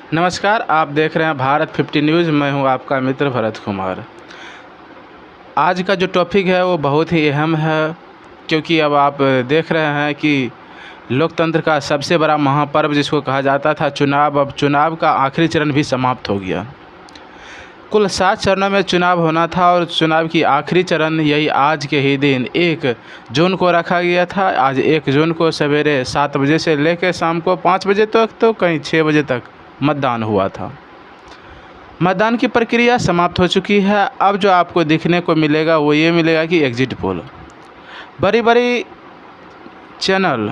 नमस्कार, आप देख रहे हैं भारत 50 न्यूज़। मैं हूं आपका मित्र भरत कुमार। आज का जो टॉपिक है वो बहुत ही अहम है, क्योंकि अब आप देख रहे हैं कि लोकतंत्र का सबसे बड़ा महापर्व जिसको कहा जाता था चुनाव, अब चुनाव का आखिरी चरण भी समाप्त हो गया। कुल 7 चरणों में चुनाव होना था और चुनाव की आखिरी चरण यही आज के ही दिन 1 जून को रखा गया था। आज 1 जून को सवेरे 7 बजे से लेकर शाम को 5 बजे तक, तो कहीं 6 बजे तक मतदान हुआ था। मतदान की प्रक्रिया समाप्त हो चुकी है। अब जो आपको दिखने को मिलेगा वो ये मिलेगा कि एग्जिट पोल, बड़ी बड़ी चैनल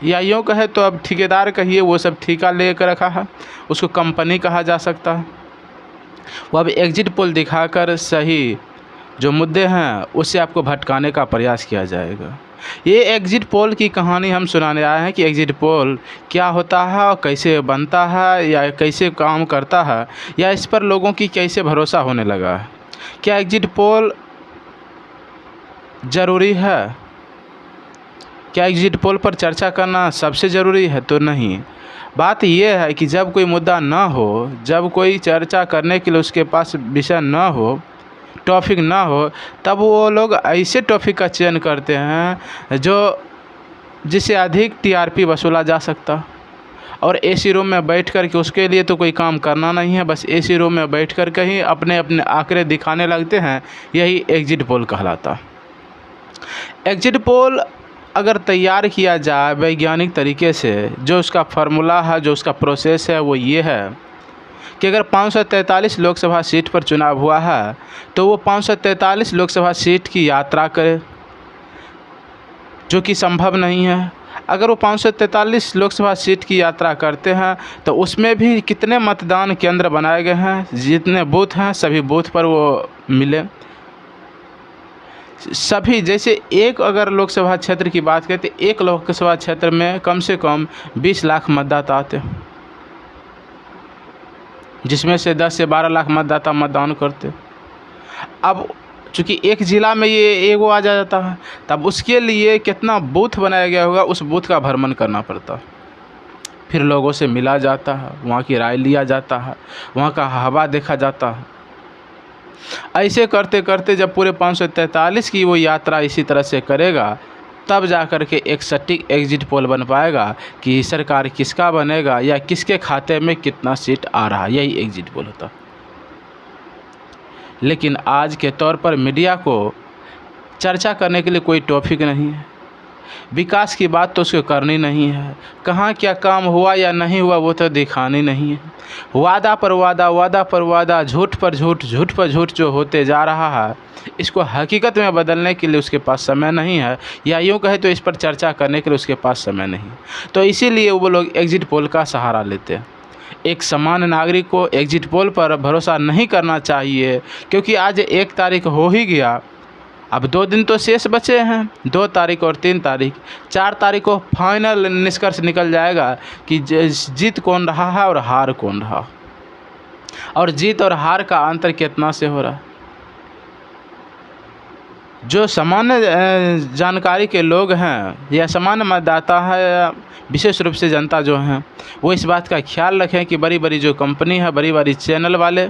या यूँ कहे तो अब ठेकेदार कहिए, वो सब ठेका लेकर रखा है, उसको कंपनी कहा जा सकता है। वो अब एग्जिट पोल दिखाकर सही जो मुद्दे हैं उससे आपको भटकाने का प्रयास किया जाएगा। ये एग्जिट पोल की कहानी हम सुनाने आए हैं कि एग्जिट पोल क्या होता है और कैसे बनता है या कैसे काम करता है, या इस पर लोगों की कैसे भरोसा होने लगा है। क्या एग्जिट पोल ज़रूरी है? क्या एग्जिट पोल पर चर्चा करना सबसे ज़रूरी है? तो नहीं। बात यह है कि जब कोई मुद्दा ना हो, जब कोई चर्चा करने के लिए उसके पास विषय ना हो, टॉपिक ना हो, तब वो लोग ऐसे टॉपिक का चयन करते हैं जो जिससे अधिक टीआरपी वसूला जा सकता। और एसी रूम में बैठ कर के उसके लिए तो कोई काम करना नहीं है, बस एसी रूम में बैठ कर के ही अपने अपने आंकड़े दिखाने लगते हैं। यही एग्जिट पोल कहलाता। एग्जिट पोल अगर तैयार किया जाए वैज्ञानिक तरीके से, जो उसका फार्मूला है, जो उसका प्रोसेस है, वो ये है कि अगर 543 लोकसभा सीट पर चुनाव हुआ है तो वो 543 लोकसभा सीट की यात्रा करे, जो कि संभव नहीं है। अगर वो 543 लोकसभा सीट की यात्रा करते हैं तो उसमें भी कितने मतदान केंद्र बनाए गए हैं, जितने बूथ हैं सभी बूथ पर वो मिले। सभी जैसे एक अगर लोकसभा क्षेत्र की बात करें तो एक लोकसभा क्षेत्र में कम से कम 20 लाख मतदाता आते हैं, जिसमें से 10 से 12 लाख मतदाता मतदान करते। अब चूँकि एक ज़िला में ये एगो आ जाता है, तब उसके लिए कितना बूथ बनाया गया होगा, उस बूथ का भ्रमण करना पड़ता। फिर लोगों से मिला जाता है, वहाँ की राय लिया जाता है, वहाँ का हवा देखा जाता है। ऐसे करते करते जब पूरे 543 की वो यात्रा इसी तरह से करेगा, तब जा कर के एक सटीक एग्जिट पोल बन पाएगा कि सरकार किसका बनेगा या किसके खाते में कितना सीट आ रहा है। यही एग्जिट पोल होता। लेकिन आज के तौर पर मीडिया को चर्चा करने के लिए कोई टॉपिक नहीं है। विकास की बात तो उसको करनी नहीं है, कहाँ क्या काम हुआ या नहीं हुआ वो तो दिखानी नहीं है। वादा पर वादा, वादा पर वादा, झूठ पर झूठ, झूठ पर झूठ जो होते जा रहा है, इसको हकीकत में बदलने के लिए उसके पास समय नहीं है, या यूँ कहे तो इस पर चर्चा करने के लिए उसके पास समय नहीं। तो इसीलिए वो लोग एग्जिट पोल का सहारा लेते हैं। एक सामान्य नागरिक को एग्जिट पोल पर भरोसा नहीं करना चाहिए, क्योंकि आज 1 तारीख हो ही गया, अब 2 दिन तो शेष बचे हैं, 2 तारीख और 3 तारीख। 4 तारीख को फाइनल निष्कर्ष निकल जाएगा कि जीत कौन रहा है और हार कौन रहा, और जीत और हार का अंतर कितना से हो रहा है। जो सामान्य जानकारी के लोग हैं या सामान्य मतदाता है या विशेष रूप से जनता जो हैं, वो इस बात का ख्याल रखें कि बड़ी बड़ी जो कंपनी है, बड़ी बड़ी चैनल वाले,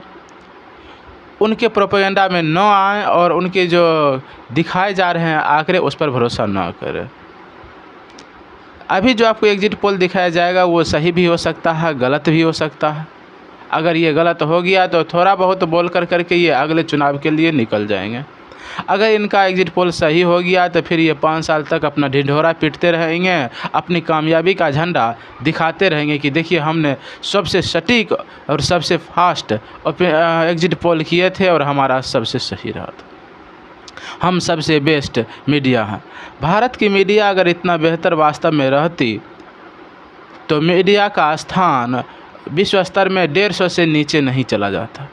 उनके प्रोपेगेंडा में न आए और उनके जो दिखाए जा रहे हैं आंकड़े उस पर भरोसा न करें। अभी जो आपको एग्जिट पोल दिखाया जाएगा वो सही भी हो सकता है, गलत भी हो सकता है। अगर ये गलत हो गया तो थोड़ा बहुत बोल करके ये अगले चुनाव के लिए निकल जाएंगे। अगर इनका एग्जिट पोल सही हो गया तो फिर ये 5 साल तक अपना ढिंढोरा पीटते रहेंगे, अपनी कामयाबी का झंडा दिखाते रहेंगे कि देखिए हमने सबसे सटीक और सबसे फास्ट एग्जिट पोल किए थे और हमारा सबसे सही रहा था, हम सबसे बेस्ट मीडिया हैं। भारत की मीडिया अगर इतना बेहतर वास्तव में रहती तो मीडिया का स्थान विश्व स्तर में 150 से नीचे नहीं चला जाता।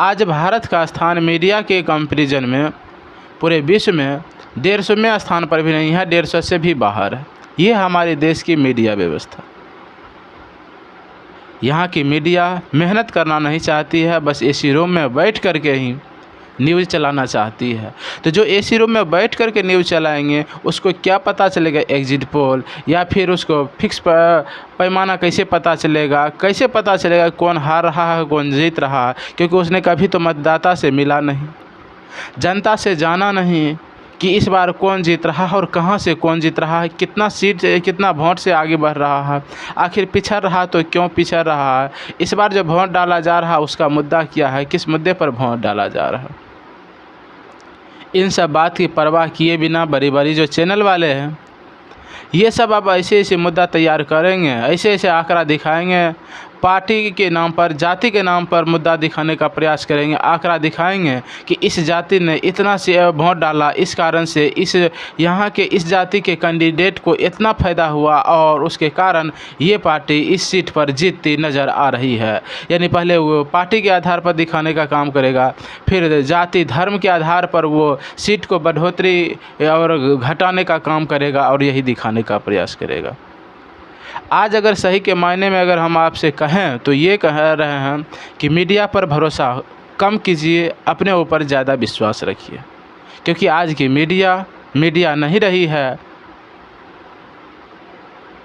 आज भारत का स्थान मीडिया के कंपैरिजन में पूरे विश्व में 150वें स्थान पर भी नहीं है, 150 से भी बाहर है। ये हमारे देश की मीडिया व्यवस्था। यहाँ की मीडिया मेहनत करना नहीं चाहती है, बस एसी रूम में बैठ कर के ही न्यूज़ चलाना चाहती है। तो जो एसी रूम में बैठ कर के न्यूज़ चलाएंगे उसको क्या पता चलेगा एग्जिट पोल, या फिर उसको फिक्स पैमाना कैसे पता चलेगा, कैसे पता चलेगा कौन हार रहा है कौन जीत रहा है, क्योंकि उसने कभी तो मतदाता से मिला नहीं, जनता से जाना नहीं कि इस बार कौन जीत रहा है और कहाँ से कौन जीत रहा है, कितना सीट कितना वोट से आगे बढ़ रहा है, आखिर पिछड़ रहा तो क्यों पिछड़ रहा है, इस बार जो वोट डाला जा रहा है उसका मुद्दा क्या है, किस मुद्दे पर वोट डाला जा रहा है। इन सब बात की परवाह किए बिना बड़ी बड़ी जो चैनल वाले हैं ये सब अब ऐसे ऐसे मुद्दा तैयार करेंगे, ऐसे ऐसे आंकड़ा दिखाएंगे, पार्टी के नाम पर जाति के नाम पर मुद्दा दिखाने का प्रयास करेंगे, आंकड़ा दिखाएंगे कि इस जाति ने इतना से वोट डाला, इस कारण से इस यहाँ के इस जाति के कैंडिडेट को इतना फ़ायदा हुआ और उसके कारण ये पार्टी इस सीट पर जीतती नज़र आ रही है। यानी पहले वो पार्टी के आधार पर दिखाने का काम करेगा, फिर जाति धर्म के आधार पर वो सीट को बढ़ोतरी और घटाने का काम करेगा और यही दिखाने का प्रयास करेगा। आज अगर सही के मायने में अगर हम आपसे कहें तो ये कह रहे हैं कि मीडिया पर भरोसा कम कीजिए, अपने ऊपर ज़्यादा विश्वास रखिए, क्योंकि आज की मीडिया नहीं रही है।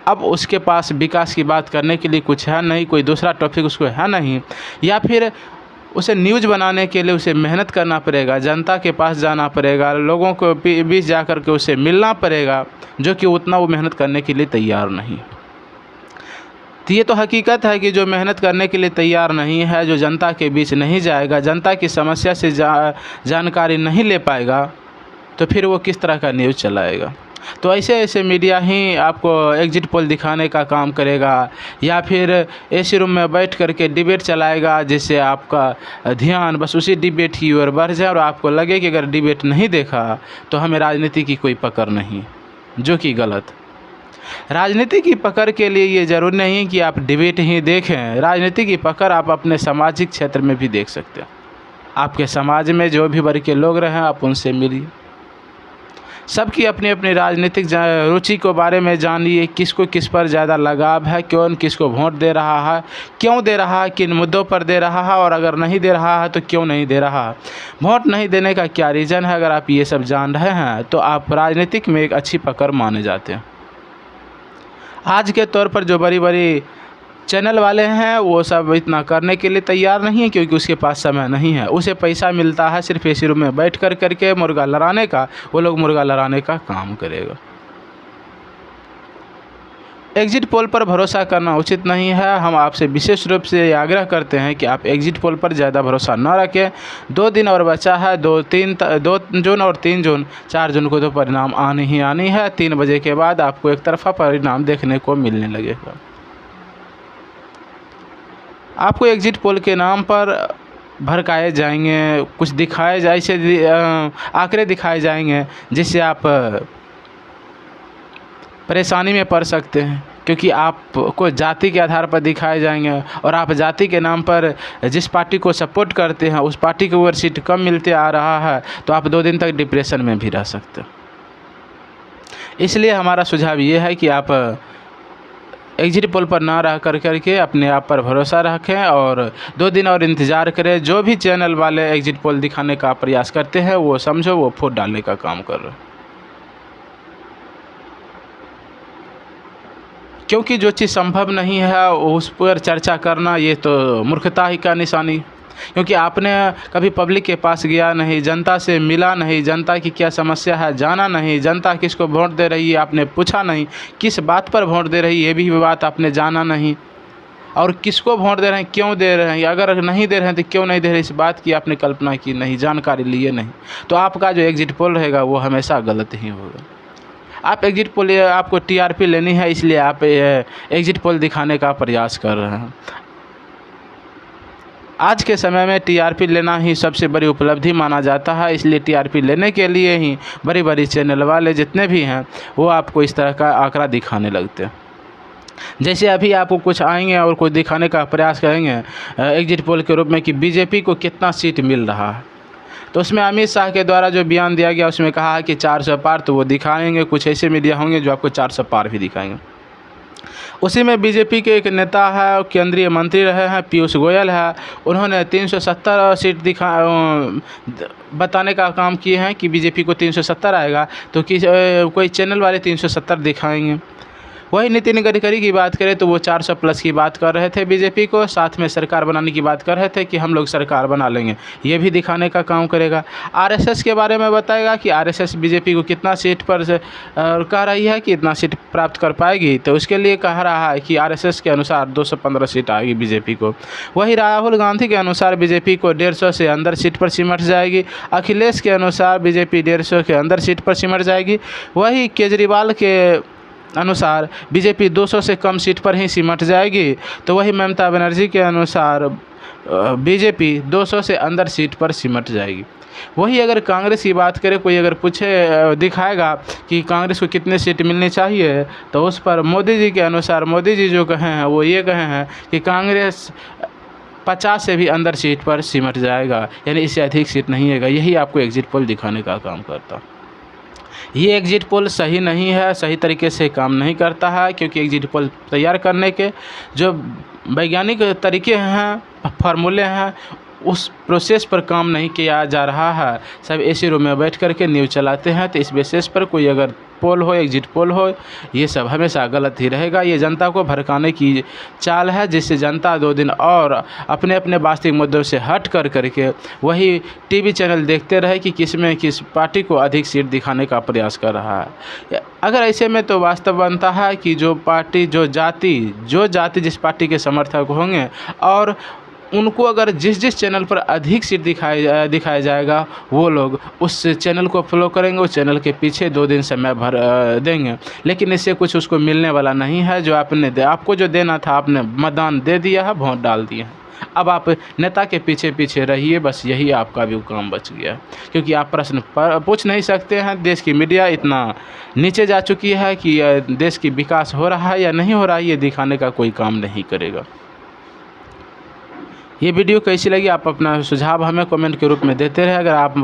अब उसके पास विकास की बात करने के लिए कुछ है नहीं, कोई दूसरा टॉपिक उसको है नहीं, या फिर उसे न्यूज़ बनाने के लिए उसे मेहनत करना पड़ेगा, जनता के पास जाना पड़ेगा, लोगों को बीच जा कर के उसे मिलना पड़ेगा, जो कि उतना वो मेहनत करने के लिए तैयार नहीं। तो ये तो हकीकत है कि जो मेहनत करने के लिए तैयार नहीं है, जो जनता के बीच नहीं जाएगा, जनता की समस्या से जानकारी नहीं ले पाएगा, तो फिर वो किस तरह का न्यूज़ चलाएगा। तो ऐसे ऐसे मीडिया ही आपको एग्जिट पोल दिखाने का काम करेगा, या फिर एसी रूम में बैठ कर के डिबेट चलाएगा, जिससे आपका ध्यान बस उसी डिबेट की ओर बढ़ जाए और आपको लगे कि अगर डिबेट नहीं देखा तो हमें राजनीति की कोई पकड़ नहीं, जो कि गलत। राजनीति की पकड़ के लिए ये ज़रूरी नहीं है कि आप डिबेट ही देखें, राजनीति की पकड़ आप अपने सामाजिक क्षेत्र में भी देख सकते हैं। आपके समाज में जो भी वर्ग के लोग रहे आप उनसे मिलिए, सबकी अपनी अपनी राजनीतिक रुचि के बारे में जानिए, किसको किस पर ज़्यादा लगाव है, कौन किसको वोट दे रहा है, क्यों दे रहा है, किन मुद्दों पर दे रहा है, और अगर नहीं दे रहा है तो क्यों नहीं दे रहा है, वोट नहीं देने का क्या रीज़न है। अगर आप ये सब जान रहे हैं तो आप राजनीतिक में एक अच्छी पकड़ माने जाते हैं। आज के तौर पर जो बड़ी बड़ी चैनल वाले हैं वो सब इतना करने के लिए तैयार नहीं है, क्योंकि उसके पास समय नहीं है, उसे पैसा मिलता है सिर्फ एसी रूम में बैठ कर करके मुर्गा लड़ाने का, वो लोग मुर्गा लड़ाने का काम करेगा। एग्जिट पोल पर भरोसा करना उचित नहीं है। हम आपसे विशेष रूप से आग्रह करते हैं कि आप एग्जिट पोल पर ज़्यादा भरोसा न रखें। 2 दिन और बचा है, 2 जून और 3 जून, 4 जून को तो परिणाम आनी ही आनी है। 3 बजे के बाद आपको एक तरफा परिणाम देखने को मिलने लगेगा। आपको एग्जिट पोल के नाम पर भड़काए जाएंगे, कुछ दिखाए जाए, ऐसे आंकड़े दिखाए जाएंगे जिससे आप परेशानी में पड़ सकते हैं, क्योंकि आपको जाति के आधार पर दिखाए जाएंगे और आप जाति के नाम पर जिस पार्टी को सपोर्ट करते हैं उस पार्टी को अगर सीट कम मिलते आ रहा है तो आप 2 दिन तक डिप्रेशन में भी रह सकते हैं। इसलिए हमारा सुझाव ये है कि आप एग्जिट पोल पर ना रह करके अपने आप पर भरोसा रखें और 2 दिन और इंतज़ार करें। जो भी चैनल वाले एग्जिट पोल दिखाने का प्रयास करते हैं वो समझो वो वोट डालने का काम कर रहे हैं, क्योंकि जो चीज़ संभव नहीं है उस पर चर्चा करना ये तो मूर्खता ही का निशानी। क्योंकि आपने कभी पब्लिक के पास गया नहीं, जनता से मिला नहीं, जनता की क्या समस्या है जाना नहीं, जनता किसको वोट दे रही है आपने पूछा नहीं, किस बात पर वोट दे रही है ये भी बात आपने जाना नहीं, और किसको वोट दे रहे हैं, क्यों दे रहे हैं, अगर नहीं दे रहे हैं तो क्यों नहीं दे रहे, इस बात की आपने कल्पना की नहीं, जानकारी लिए नहीं, तो आपका जो एग्जिट पोल रहेगा वो हमेशा गलत ही होगा। आप एग्जिट पोल आपको टीआरपी लेनी है, इसलिए आप एग्जिट पोल दिखाने का प्रयास कर रहे हैं। आज के समय में टीआरपी लेना ही सबसे बड़ी उपलब्धि माना जाता है, इसलिए टीआरपी लेने के लिए ही बड़ी बड़ी चैनल वाले जितने भी हैं वो आपको इस तरह का आंकड़ा दिखाने लगते हैं। जैसे अभी आपको कुछ आएंगे और कुछ दिखाने का प्रयास करेंगे एग्जिट पोल के रूप में कि बीजेपी को कितना सीट मिल रहा है, तो उसमें अमित शाह के द्वारा जो बयान दिया गया उसमें कहा है कि 400 पार, तो वो दिखाएंगे। कुछ ऐसे मीडिया होंगे जो आपको 400 पार भी दिखाएंगे। उसी में बीजेपी के एक नेता है, केंद्रीय मंत्री रहे हैं, पीयूष गोयल है। उन्होंने 370 सीट बताने का काम किए हैं कि बीजेपी को 370 आएगा, तो कोई चैनल वाले 370 दिखाएंगे। वही नितिन गडकरी की बात करें तो वो 400 प्लस की बात कर रहे थे बीजेपी को, साथ में सरकार बनाने की बात कर रहे थे कि हम लोग सरकार बना लेंगे, ये भी दिखाने का काम करेगा। आरएसएस के बारे में बताएगा कि आरएसएस बीजेपी को कितना सीट पर कह रही है कि इतना सीट प्राप्त कर पाएगी, तो उसके लिए कह रहा है कि आरएसएस के अनुसार 215 सीट आएगी बीजेपी को। वही राहुल गांधी के अनुसार बीजेपी को 150 से अंदर सीट पर सिमट जाएगी। अखिलेश के अनुसार बीजेपी 150 के अंदर सीट पर सिमट जाएगी। वही केजरीवाल के अनुसार बीजेपी 200 से कम सीट पर ही सिमट जाएगी। तो वही ममता बनर्जी के अनुसार बीजेपी 200 से अंदर सीट पर सिमट जाएगी। वही अगर कांग्रेस की बात करें, कोई अगर पूछे दिखाएगा कि कांग्रेस को कितने सीट मिलनी चाहिए, तो उस पर मोदी जी के अनुसार मोदी जी जो कहे हैं वो ये कहे हैं कि कांग्रेस 50 से भी अंदर सीट पर सिमट जाएगा, यानी इससे अधिक सीट नहीं आएगा। यही आपको एग्जिट पोल दिखाने का काम करता। ये एग्जिट पोल सही नहीं है, सही तरीके से काम नहीं करता है, क्योंकि एग्जिट पोल तैयार करने के जो वैज्ञानिक तरीके हैं, फार्मूले हैं, उस प्रोसेस पर काम नहीं किया जा रहा है। सब एसी रूम में बैठ करके न्यूज़ चलाते हैं, तो इस बेसिस पर कोई अगर पोल हो, एग्जिट पोल हो, ये सब हमेशा गलत ही रहेगा। ये जनता को भड़काने की चाल है, जिससे जनता 2 दिन और अपने अपने वास्तविक मुद्दों से हट कर करके वही टीवी चैनल देखते रहे कि किस पार्टी को अधिक सीट दिखाने का प्रयास कर रहा है। अगर ऐसे में तो वास्तव बनता है कि जो पार्टी, जो जाति जिस पार्टी के समर्थक होंगे और उनको अगर जिस चैनल पर अधिक सीट दिखाया जाएगा, वो लोग उस चैनल को फॉलो करेंगे, उस चैनल के पीछे 2 दिन समय भर देंगे। लेकिन इससे कुछ उसको मिलने वाला नहीं है। जो आपको जो देना था, आपने मतदान दे दिया है, वोट डाल दिया है, अब आप नेता के पीछे रहिए, बस यही आपका भी काम बच गया। क्योंकि आप प्रश्न पूछ नहीं सकते हैं। देश की मीडिया इतना नीचे जा चुकी है कि देश की विकास हो रहा है या नहीं हो रहा है, ये दिखाने का कोई काम नहीं करेगा। ये वीडियो कैसी लगी, आप अपना सुझाव हमें कमेंट के रूप में देते रहें। अगर आप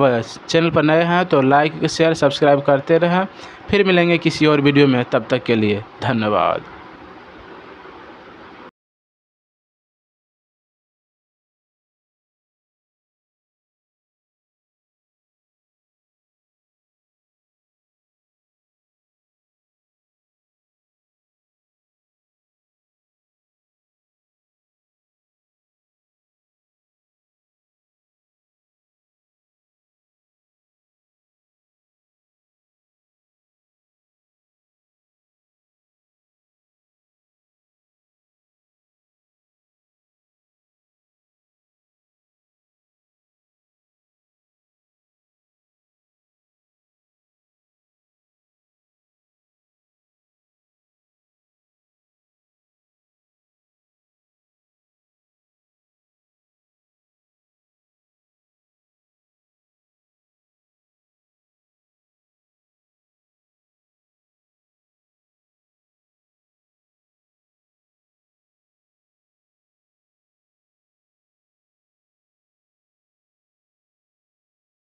चैनल पर नए हैं तो लाइक, शेयर, सब्सक्राइब करते रहें। फिर मिलेंगे किसी और वीडियो में, तब तक के लिए धन्यवाद।